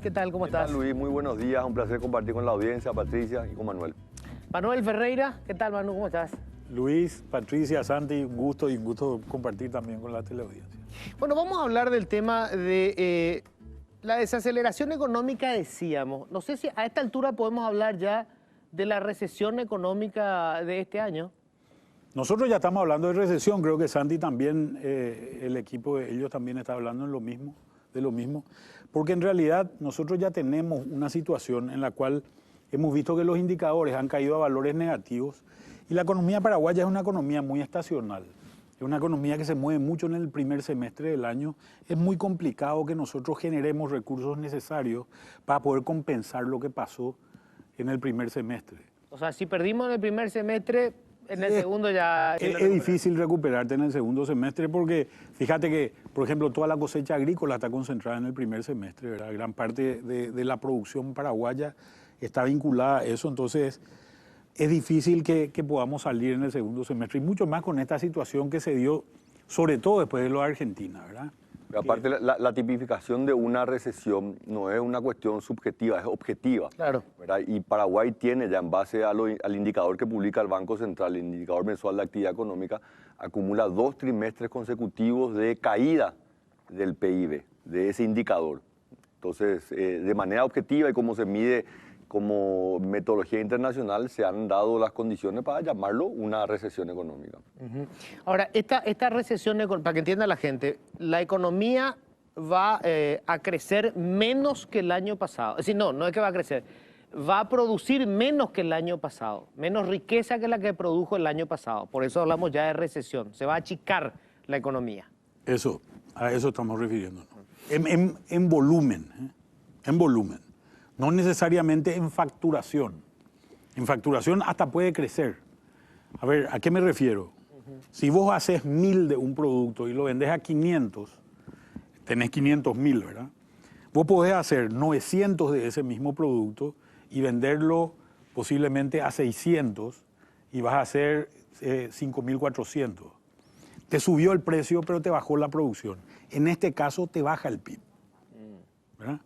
¿qué tal? ¿Cómo ¿Qué estás? tal, Luis? Muy buenos días, un placer compartir con la audiencia, Patricia y con Manuel. Manuel Ferreira, ¿qué tal, Manu? ¿Cómo estás? Luis, Patricia, Santi, un gusto compartir también con la teleaudiencia. Bueno, vamos a hablar del tema de la desaceleración económica, decíamos. No sé si a esta altura podemos hablar ya de la recesión económica de este año. Nosotros ya estamos hablando de recesión, creo que Santi también, el equipo de ellos también está hablando de lo mismo, porque en realidad nosotros ya tenemos una situación en la cual hemos visto que los indicadores han caído a valores negativos y la economía paraguaya es una economía muy estacional. Es una economía que se mueve mucho en el primer semestre del año. Es muy complicado que nosotros generemos recursos necesarios para poder compensar lo que pasó en el primer semestre. O sea, si perdimos en el primer semestre, en el segundo ya... Es difícil recuperarte en el segundo semestre porque fíjate que, por ejemplo, toda la cosecha agrícola está concentrada en el primer semestre, ¿verdad? Gran parte de la producción paraguaya está vinculada a eso, entonces es difícil que podamos salir en el segundo semestre y mucho más con esta situación que se dio, sobre todo después de lo de Argentina, ¿verdad? Pero aparte, la tipificación de una recesión no es una cuestión subjetiva, es objetiva. Claro. ¿Verdad? Y Paraguay tiene ya en base al indicador que publica el Banco Central, el indicador mensual de actividad económica, acumula 2 trimestres consecutivos de caída del PIB, de ese indicador. Entonces, de manera objetiva y como se mide como metodología internacional, se han dado las condiciones para llamarlo una recesión económica. Ahora, esta recesión, para que entienda la gente, la economía va a crecer menos que el año pasado. Es decir, no es que va a crecer, va a producir menos que el año pasado, menos riqueza que la que produjo el año pasado. Por eso hablamos ya de recesión, se va a achicar la economía. Eso, a eso estamos refiriéndonos. En volumen, en volumen. No necesariamente en facturación. En facturación hasta puede crecer. A ver, ¿a qué me refiero? Si vos haces 1000 de un producto y lo vendés a 500, tenés 500.000, ¿verdad? Vos podés hacer 900 de ese mismo producto y venderlo posiblemente a 600 y vas a hacer 5.400. Te subió el precio, pero te bajó la producción. En este caso, te baja el PIB, ¿verdad?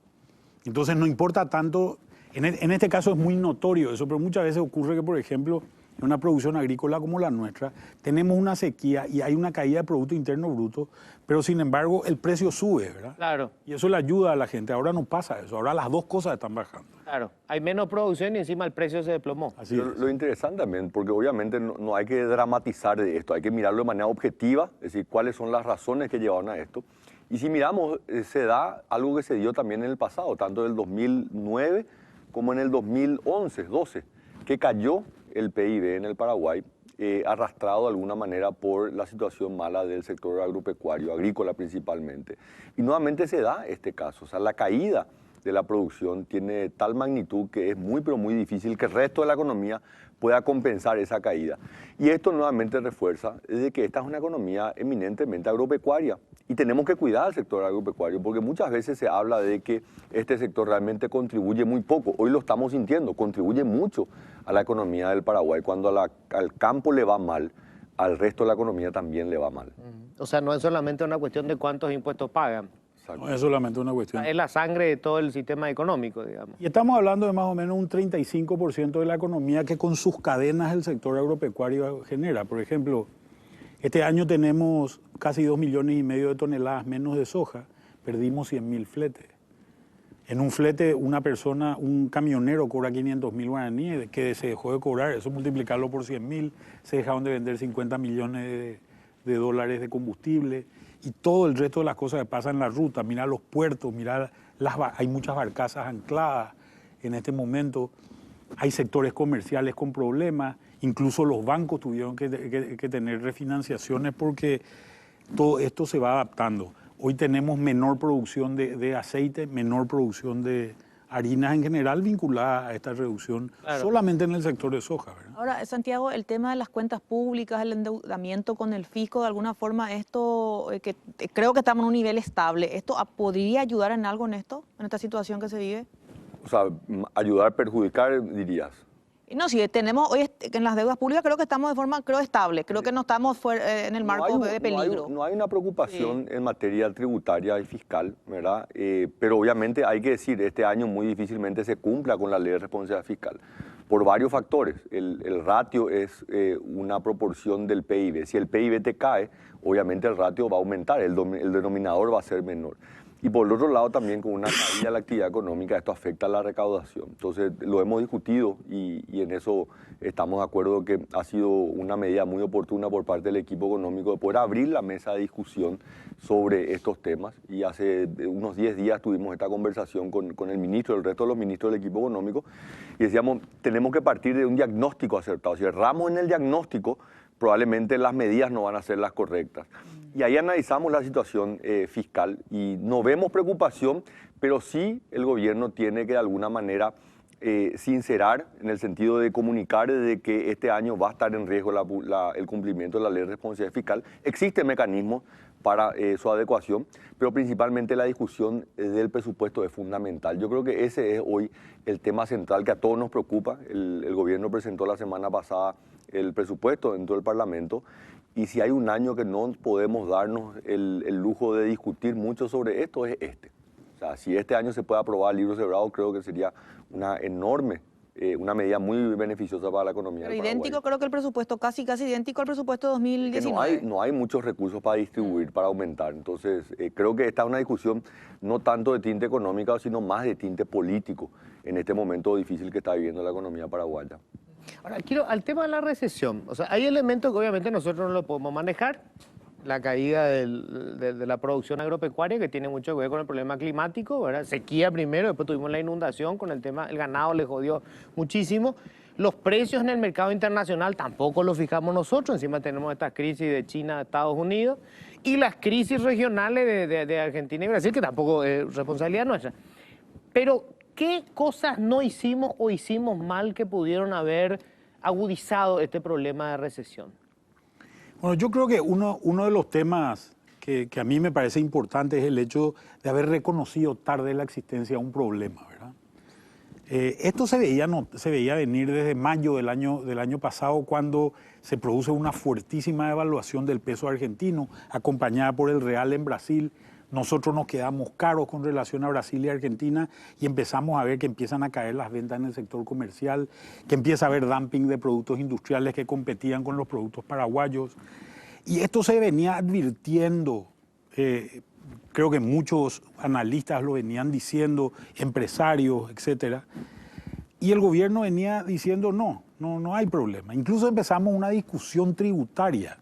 Entonces no importa tanto, en este caso es muy notorio eso, pero muchas veces ocurre que, por ejemplo, en una producción agrícola como la nuestra, tenemos una sequía y hay una caída de Producto Interno Bruto, pero sin embargo el precio sube, ¿verdad? Claro. Y eso le ayuda a la gente. Ahora no pasa eso, ahora las dos cosas están bajando. Claro, hay menos producción y encima el precio se desplomó. Así Pero es. lo interesante también, porque obviamente no hay que dramatizar de esto, hay que mirarlo de manera objetiva, es decir, cuáles son las razones que llevaron a esto. Y si miramos, se da algo que se dio también en el pasado, tanto en el 2009 como en el 2011-12, que cayó el PIB en el Paraguay, arrastrado de alguna manera por la situación mala del sector agropecuario, agrícola principalmente. Y nuevamente se da este caso, o sea, la caída de la producción tiene tal magnitud que es muy, pero muy difícil que el resto de la economía pueda compensar esa caída. Y esto nuevamente refuerza de que esta es una economía eminentemente agropecuaria y tenemos que cuidar al sector agropecuario porque muchas veces se habla de que este sector realmente contribuye muy poco. Hoy lo estamos sintiendo, contribuye mucho a la economía del Paraguay. Cuando al campo le va mal, al resto de la economía también le va mal. O sea, no es solamente una cuestión de cuántos impuestos pagan. No es solamente una cuestión. Es la sangre de todo el sistema económico, digamos. Y estamos hablando de más o menos un 35% de la economía que con sus cadenas el sector agropecuario genera. Por ejemplo, este año tenemos casi 2,5 millones de toneladas menos de soja, perdimos 100.000 fletes. En un flete, una persona, un camionero cobra 500.000 guaraníes, que se dejó de cobrar, eso multiplicarlo por 100.000, se dejaron de vender 50 millones de dólares de combustible y todo el resto de las cosas que pasan en la ruta. Mirá los puertos, mirá hay muchas barcazas ancladas en este momento, hay sectores comerciales con problemas, incluso los bancos tuvieron que tener refinanciaciones porque todo esto se va adaptando. Hoy tenemos menor producción de aceite, menor producción de harinas en general vinculada a esta reducción, claro, solamente en el sector de soja, ¿verdad? Ahora, Santiago, el tema de las cuentas públicas, el endeudamiento con el fisco, de alguna forma, esto, que creo que estamos en un nivel estable, ¿esto podría ayudar en algo en esto, en esta situación que se vive? O sea, ayudar, perjudicar, dirías. No, si tenemos hoy en las deudas públicas creo que estamos de forma, creo, estable, creo que no estamos en el marco de peligro. No hay una preocupación en materia tributaria y fiscal, ¿verdad? Pero obviamente hay que decir, este año muy difícilmente se cumpla con la ley de responsabilidad fiscal, por varios factores. El ratio es una proporción del PIB. Si el PIB te cae, obviamente el ratio va a aumentar, el denominador va a ser menor. Y por el otro lado también con una caída de la actividad económica esto afecta a la recaudación. Entonces lo hemos discutido y en eso estamos de acuerdo que ha sido una medida muy oportuna por parte del equipo económico de poder abrir la mesa de discusión sobre estos temas. Y hace unos 10 días tuvimos esta conversación con el ministro, el resto de los ministros del equipo económico y decíamos, tenemos que partir de un diagnóstico acertado. Si erramos en el diagnóstico, probablemente las medidas no van a ser las correctas. Y ahí analizamos la situación fiscal y no vemos preocupación, pero sí el gobierno tiene que de alguna manera sincerar en el sentido de comunicar de que este año va a estar en riesgo el cumplimiento de la ley de responsabilidad fiscal. Existen mecanismos para su adecuación, pero principalmente la discusión del presupuesto es fundamental. Yo creo que ese es hoy el tema central que a todos nos preocupa. El gobierno presentó la semana pasada el presupuesto dentro del Parlamento y si hay un año que no podemos darnos el lujo de discutir mucho sobre esto es este. O sea, si este año se puede aprobar el libro cerrado, creo que sería una enorme, una medida muy beneficiosa para la economía del Paraguay. Idéntico, creo que el presupuesto, casi idéntico al presupuesto de 2019. Que no hay muchos recursos para distribuir, para aumentar. Entonces, creo que esta es una discusión no tanto de tinte económica, sino más de tinte político en este momento difícil que está viviendo la economía paraguaya. Ahora, quiero al tema de la recesión. O sea, hay elementos que obviamente nosotros no lo podemos manejar. La caída de la producción agropecuaria, que tiene mucho que ver con el problema climático, ¿verdad? Sequía primero, después tuvimos la inundación con el tema, el ganado le jodió muchísimo. Los precios en el mercado internacional tampoco los fijamos nosotros, encima tenemos esta crisis de China, Estados Unidos, y las crisis regionales de Argentina y Brasil, que tampoco es responsabilidad nuestra. Pero, ¿qué cosas no hicimos o hicimos mal que pudieron haber agudizado este problema de recesión? Bueno, yo creo que uno de los temas que a mí me parece importante es el hecho de haber reconocido tarde la existencia de un problema, ¿verdad? Esto se veía venir desde mayo del año pasado, cuando se produce una fuertísima devaluación del peso argentino, acompañada por el real en Brasil. Nosotros nos quedamos caros con relación a Brasil y Argentina y empezamos a ver que empiezan a caer las ventas en el sector comercial, que empieza a haber dumping de productos industriales que competían con los productos paraguayos. Y esto se venía advirtiendo, creo que muchos analistas lo venían diciendo, empresarios, etcétera. Y el gobierno venía diciendo no hay problema. Incluso empezamos una discusión tributaria.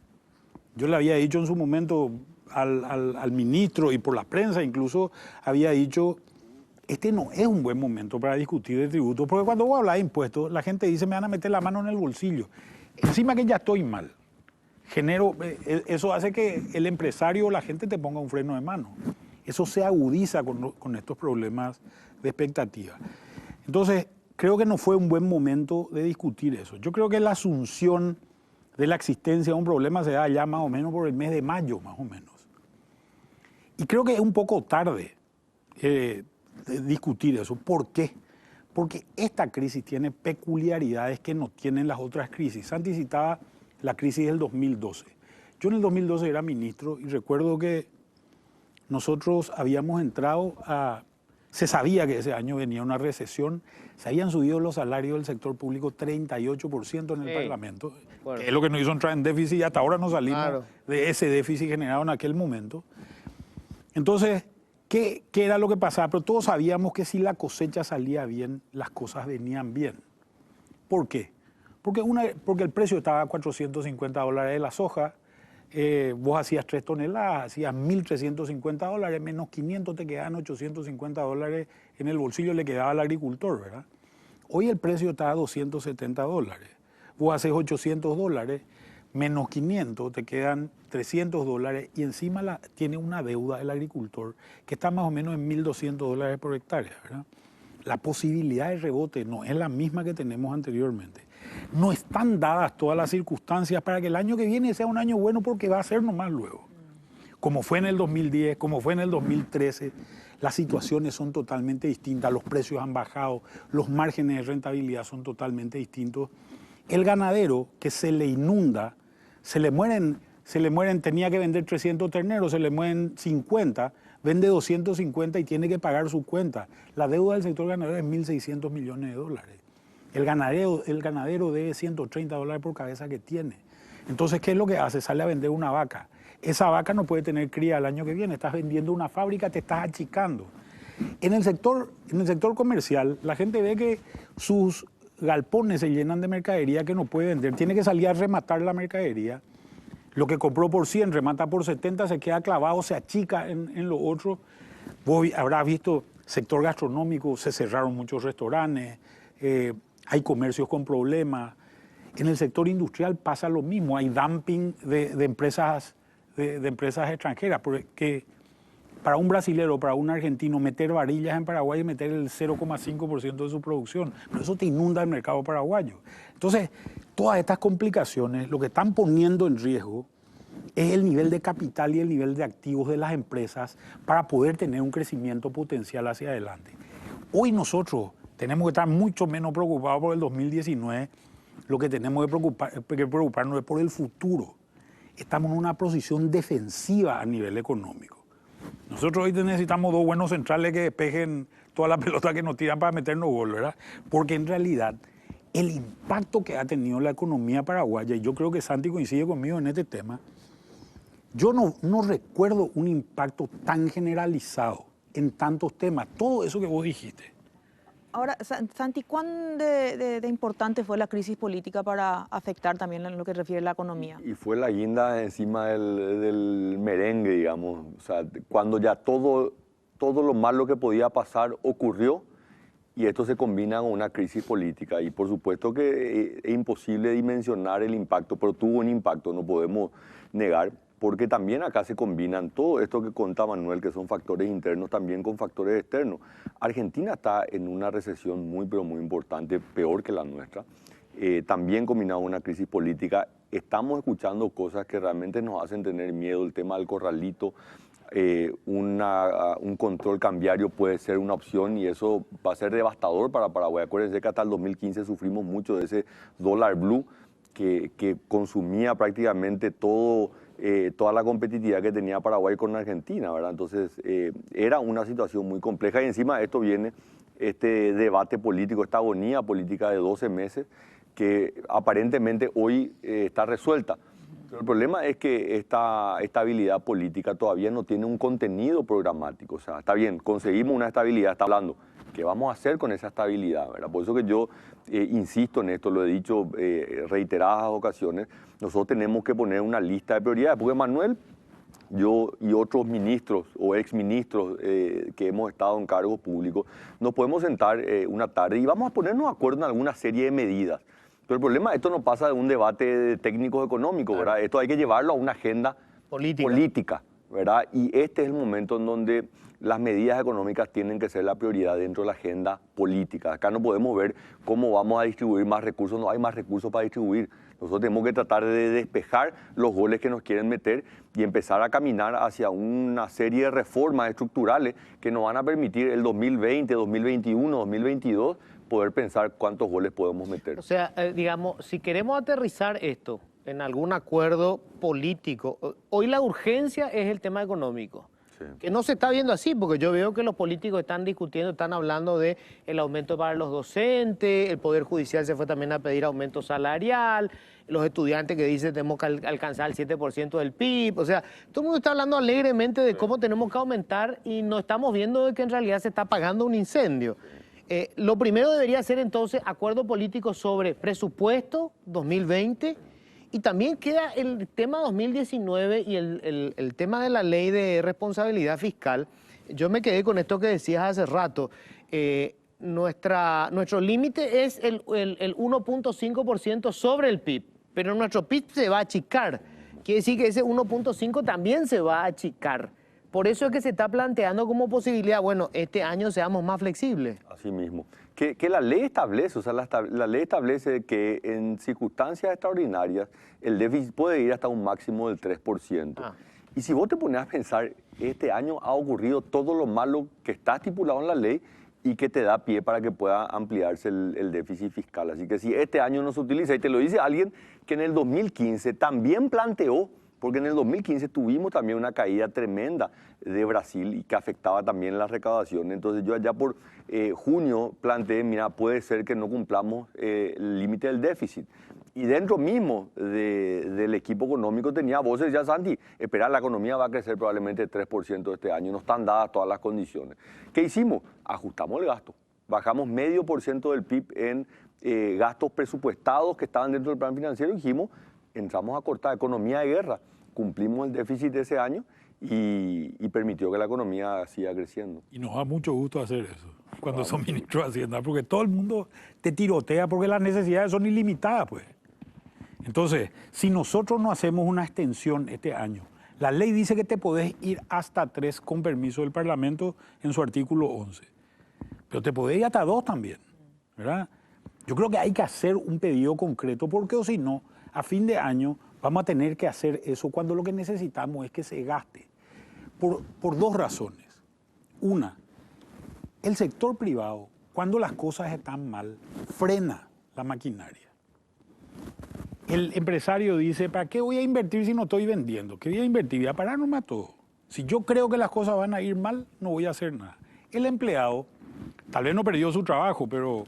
Yo le había dicho en su momento al ministro y por la prensa incluso había dicho, este no es un buen momento para discutir de tributos, porque cuando vos hablas de impuestos, la gente dice, me van a meter la mano en el bolsillo. Encima que ya estoy mal. Eso hace que el empresario o la gente te ponga un freno de mano. Eso se agudiza con estos problemas de expectativa. Entonces, creo que no fue un buen momento de discutir eso. Yo creo que la asunción de la existencia de un problema se da ya más o menos por el mes de mayo, más o menos. Y creo que es un poco tarde de discutir eso. ¿Por qué? Porque esta crisis tiene peculiaridades que no tienen las otras crisis. Santi citaba la crisis del 2012. Yo en el 2012 era ministro y recuerdo que nosotros habíamos entrado se sabía que ese año venía una recesión, se habían subido los salarios del sector público 38% en el Parlamento, bueno, que es lo que nos hizo entrar en déficit y hasta ahora no salimos de ese déficit generado en aquel momento. Entonces, ¿qué era lo que pasaba? Pero todos sabíamos que si la cosecha salía bien, las cosas venían bien. ¿Por qué? Porque el precio estaba a $450 de la soja, vos hacías 3 toneladas, hacías $1.350, menos 500 te quedaban $850 en el bolsillo, le quedaba al agricultor, ¿verdad? Hoy el precio está a $270. Vos haces $800, menos 500 te quedan $300 y encima tiene una deuda el agricultor que está más o menos en $1.200 por hectárea, ¿verdad? La posibilidad de rebote no es la misma que tenemos anteriormente. No están dadas todas las circunstancias para que el año que viene sea un año bueno porque va a ser nomás luego. como fue en el 2010, como fue en el 2013, las situaciones son totalmente distintas, los precios han bajado, los márgenes de rentabilidad son totalmente distintos. El ganadero que se le inunda, se le mueren, tenía que vender 300 terneros, se le mueren 50, vende 250 y tiene que pagar su cuenta. La deuda del sector ganadero es 1.600 millones de dólares. El ganadero debe 130 dólares por cabeza que tiene. Entonces, ¿qué es lo que hace? Sale a vender una vaca. Esa vaca no puede tener cría el año que viene. Estás vendiendo una fábrica, te estás achicando. En el sector comercial, la gente ve que sus galpones se llenan de mercadería que no puede vender. Tiene que salir a rematar la mercadería. Lo que compró por 100, remata por 70, se queda clavado, se achica en lo otro. Vos habrás visto, sector gastronómico, se cerraron muchos restaurantes, hay comercios con problemas. En el sector industrial pasa lo mismo, hay dumping de empresas extranjeras, porque para un brasilero, para un argentino, meter varillas en Paraguay y meter el 0,5% de su producción, pero eso te inunda el mercado paraguayo. Entonces, todas estas complicaciones lo que están poniendo en riesgo es el nivel de capital y el nivel de activos de las empresas para poder tener un crecimiento potencial hacia adelante. Hoy nosotros tenemos que estar mucho menos preocupados por el 2019, lo que tenemos que preocuparnos es por el futuro. Estamos en una posición defensiva a nivel económico. Nosotros hoy necesitamos dos buenos centrales que despejen toda la pelota que nos tiran para meternos gol, ¿verdad? Porque en realidad el impacto que ha tenido la economía paraguaya, y yo creo que Santi coincide conmigo en este tema, yo no recuerdo un impacto tan generalizado en tantos temas, todo eso que vos dijiste. Ahora, Santi, ¿cuán de importante fue la crisis política para afectar también en lo que refiere a la economía? Y fue la guinda encima del merengue, digamos. O sea, cuando ya todo lo malo que podía pasar ocurrió y esto se combina con una crisis política. Y por supuesto que es imposible dimensionar el impacto, pero tuvo un impacto, no podemos negar. Porque también acá se combinan todo esto que contaba Manuel, que son factores internos, también con factores externos. Argentina está en una recesión muy, pero muy importante, peor que la nuestra. También combinado con una crisis política. Estamos escuchando cosas que realmente nos hacen tener miedo. El tema del corralito, un control cambiario puede ser una opción y eso va a ser devastador para Paraguay. Acuérdense que hasta el 2015 sufrimos mucho de ese dólar blue que consumía prácticamente toda la competitividad que tenía Paraguay con Argentina, ¿verdad? Entonces, era una situación muy compleja y encima de esto viene este debate político, esta agonía política de 12 meses que aparentemente hoy está resuelta. Pero el problema es que esta estabilidad política todavía no tiene un contenido programático. O sea, está bien, conseguimos una estabilidad, está hablando. ¿Qué vamos a hacer con esa estabilidad, ¿verdad? Por eso que yo insisto en esto, lo he dicho reiteradas ocasiones, nosotros tenemos que poner una lista de prioridades, porque Manuel, yo y otros ministros o exministros que hemos estado en cargos públicos, nos podemos sentar una tarde y vamos a ponernos de acuerdo en alguna serie de medidas. Pero el problema, esto no pasa de un debate de técnicos económicos, ¿verdad? Claro. Esto hay que llevarlo a una agenda política, ¿verdad? Y este es el momento en donde las medidas económicas tienen que ser la prioridad dentro de la agenda política. Acá no podemos ver cómo vamos a distribuir más recursos, no hay más recursos para distribuir. Nosotros tenemos que tratar de despejar los goles que nos quieren meter y empezar a caminar hacia una serie de reformas estructurales que nos van a permitir el 2020, 2021, 2022 poder pensar cuántos goles podemos meter. O sea, digamos, si queremos aterrizar esto en algún acuerdo político, hoy la urgencia es el tema económico. Sí. Que no se está viendo así, porque yo veo que los políticos están discutiendo, están hablando de el aumento para los docentes, el Poder Judicial se fue también a pedir aumento salarial, los estudiantes que dicen tenemos que alcanzar el 7% del PIB, o sea, todo el mundo está hablando alegremente de cómo tenemos que aumentar y no estamos viendo de que en realidad se está apagando un incendio. Lo primero debería ser entonces acuerdo político sobre presupuesto 2020 y también queda el tema 2019 y el tema de la ley de responsabilidad fiscal. Yo me quedé con esto que decías hace rato. Nuestro límite es el 1.5% sobre el PIB, pero nuestro PIB se va a achicar. Quiere decir que ese 1.5 también se va a achicar. Por eso es que se está planteando como posibilidad, bueno, este año seamos más flexibles. Así mismo. Que la ley establece, o sea, la ley establece que en circunstancias extraordinarias el déficit puede ir hasta un máximo del 3%. Y si vos te pones a pensar, este año ha ocurrido todo lo malo que está estipulado en la ley y que te da pie para que pueda ampliarse el déficit fiscal. Así que si este año no se utiliza, y te lo dice alguien que en el 2015 también planteó, porque en el 2015 tuvimos también una caída tremenda de Brasil y que afectaba también la recaudación. Entonces yo allá por junio planteé, mira, puede ser que no cumplamos el límite del déficit. Y dentro mismo del equipo económico tenía voces ya, Santi, espera, la economía va a crecer probablemente 3% este año, no están dadas todas las condiciones. ¿Qué hicimos? Ajustamos el gasto, bajamos 0,5% del PIB en gastos presupuestados que estaban dentro del plan financiero y dijimos, entramos a cortar economía de guerra, cumplimos el déficit de ese año y permitió que la economía siga creciendo. Y nos da mucho gusto hacer eso, cuando son ministros de Hacienda, porque todo el mundo te tirotea porque las necesidades son ilimitadas, pues. Entonces, si nosotros no hacemos una extensión este año, la ley dice que te podés ir hasta 3 con permiso del Parlamento en su artículo 11, pero te podés ir hasta 2 también, ¿verdad? Yo creo que hay que hacer un pedido concreto, porque o si no, a fin de año vamos a tener que hacer eso cuando lo que necesitamos es que se gaste. Por 2 razones. Una, el sector privado, cuando las cosas están mal, frena la maquinaria. El empresario dice, ¿para qué voy a invertir si no estoy vendiendo? ¿Qué voy a invertir? Voy a parar nomás todo. Si yo creo que las cosas van a ir mal, no voy a hacer nada. El empleado, tal vez no perdió su trabajo, pero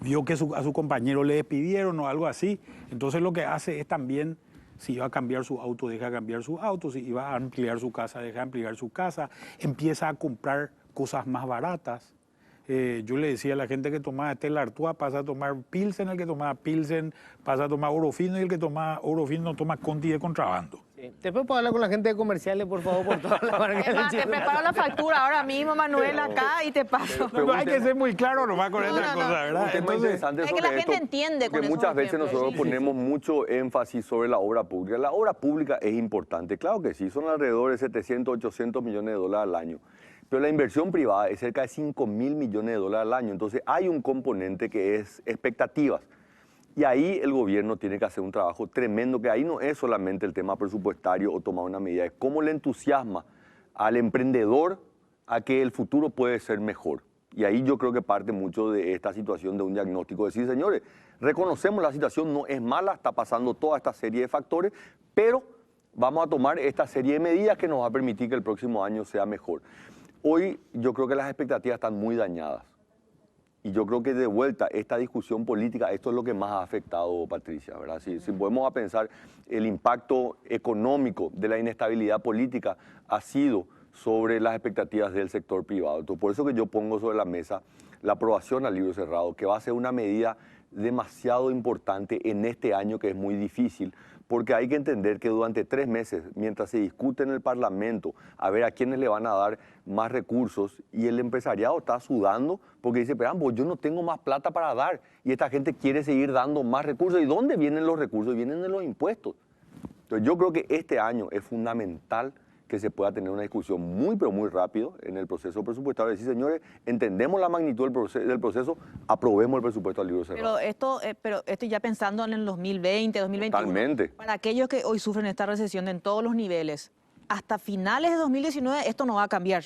vio que a su compañero le despidieron o algo así. Entonces lo que hace es también, si iba a cambiar su auto, deja cambiar su auto. Si iba a ampliar su casa, deja ampliar su casa. Empieza a comprar cosas más baratas. Yo le decía a la gente que tomaba Stella Artois pasa a tomar Pilsen, el que tomaba Pilsen pasa a tomar oro fino y el que toma oro fino no toma Conti de contrabando. Sí. Después puedo hablar con la gente de comerciales, por favor, por todas las marcas. Es más, te preparo la factura ahora mismo, Manuel, acá y te paso. Pero hay que ser muy claro nomás con esta cosa, ¿verdad? Un tema interesante es que sobre la gente esto, entiende con porque esos muchas veces ejemplos, nosotros sí. ponemos mucho énfasis sobre la obra pública. La obra pública es importante, claro que sí, son alrededor de 700, 800 millones de dólares al año. Pero la inversión privada es cerca de 5.000 millones de dólares al año. Entonces hay un componente que es expectativas. Y ahí el gobierno tiene que hacer un trabajo tremendo, que ahí no es solamente el tema presupuestario o tomar una medida, es cómo le entusiasma al emprendedor a que el futuro puede ser mejor. Y ahí yo creo que parte mucho de esta situación de un diagnóstico, decir, señores, reconocemos la situación, no es mala, está pasando toda esta serie de factores, pero vamos a tomar esta serie de medidas que nos va a permitir que el próximo año sea mejor. Hoy yo creo que las expectativas están muy dañadas. Y yo creo que de vuelta, esta discusión política, esto es lo que más ha afectado, Patricia, ¿verdad? Si podemos pensar, el impacto económico de la inestabilidad política ha sido sobre las expectativas del sector privado. Entonces, por eso que yo pongo sobre la mesa la aprobación al libro cerrado, que va a ser una medida demasiado importante en este año que es muy difícil, porque hay que entender que durante 3 meses, mientras se discute en el Parlamento, a ver a quiénes le van a dar más recursos, y el empresariado está sudando porque dice, pero ambos, yo no tengo más plata para dar, y esta gente quiere seguir dando más recursos. ¿Y dónde vienen los recursos? Vienen de los impuestos. Entonces yo creo que este año es fundamental que se pueda tener una discusión muy, pero muy rápido en el proceso presupuestario. Decir, señores, entendemos la magnitud del proceso, aprobemos el presupuesto al libro cerrado. Pero esto ya pensando en el 2020, 2021. Totalmente. Para aquellos que hoy sufren esta recesión en todos los niveles, hasta finales de 2019 esto no va a cambiar,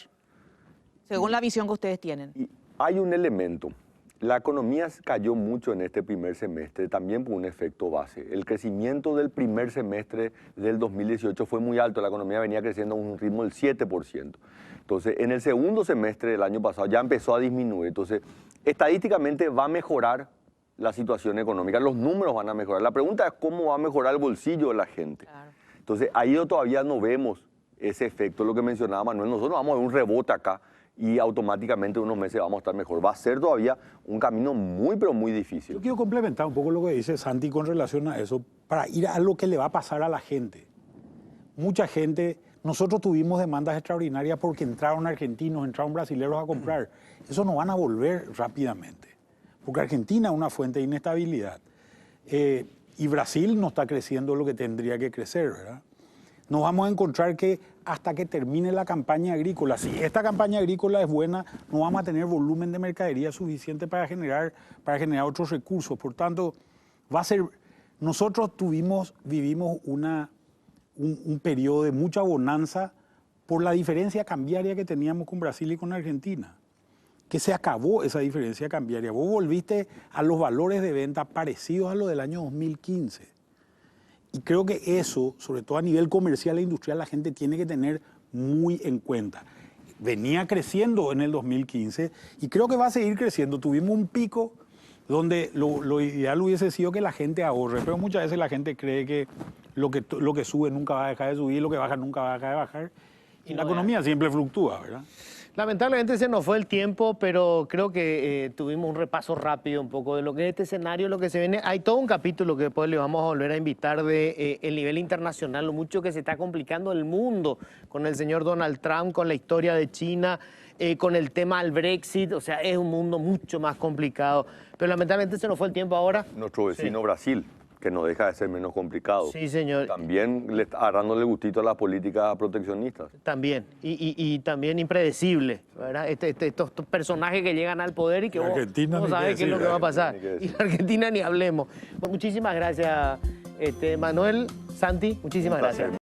según la visión que ustedes tienen. Y hay un elemento. La economía cayó mucho en este primer semestre, también por un efecto base. El crecimiento del primer semestre del 2018 fue muy alto, la economía venía creciendo a un ritmo del 7%. Entonces, en el segundo semestre del año pasado ya empezó a disminuir. Entonces, estadísticamente va a mejorar la situación económica, los números van a mejorar. La pregunta es cómo va a mejorar el bolsillo de la gente. Claro. Entonces, ahí todavía no vemos ese efecto, lo que mencionaba Manuel. Nosotros vamos a ver un rebote acá y automáticamente en unos meses vamos a estar mejor. Va a ser todavía un camino muy, pero muy difícil. Yo quiero complementar un poco lo que dice Santi con relación a eso, para ir a lo que le va a pasar a la gente. Mucha gente, nosotros tuvimos demandas extraordinarias porque entraron argentinos, entraron brasileños a comprar. Eso no van a volver rápidamente, porque Argentina es una fuente de inestabilidad. Y Brasil no está creciendo lo que tendría que crecer, ¿verdad? Nos vamos a encontrar que hasta que termine la campaña agrícola, si esta campaña agrícola es buena, no vamos a tener volumen de mercadería suficiente para generar otros recursos. Por tanto, nosotros vivimos una un periodo de mucha bonanza por la diferencia cambiaria que teníamos con Brasil y con Argentina, que se acabó esa diferencia cambiaria. Vos volviste a los valores de venta parecidos a los del año 2015. Y creo que eso, sobre todo a nivel comercial e industrial, la gente tiene que tener muy en cuenta. Venía creciendo en el 2015 y creo que va a seguir creciendo. Tuvimos un pico donde lo ideal hubiese sido que la gente ahorre, pero muchas veces la gente cree que lo que sube nunca va a dejar de subir, lo que baja nunca va a dejar de bajar. Y la economía siempre fluctúa, ¿verdad? Lamentablemente se nos fue el tiempo, pero creo que tuvimos un repaso rápido un poco de lo que es este escenario, lo que se viene. Hay todo un capítulo que después le vamos a volver a invitar de el nivel internacional, lo mucho que se está complicando el mundo con el señor Donald Trump, con la historia de China, con el tema del Brexit. O sea, es un mundo mucho más complicado. Pero lamentablemente se nos fue el tiempo ahora. Nuestro vecino Brasil, que no deja de ser menos complicado. Sí, señor. También le está agarrándole gustito a las políticas proteccionistas. También, y también impredecible, ¿verdad? Estos personajes que llegan al poder y que vos no sabés qué es lo que va a pasar. Y la Argentina ni hablemos. Pues muchísimas gracias, Manuel, Santi, muchísimas gracias.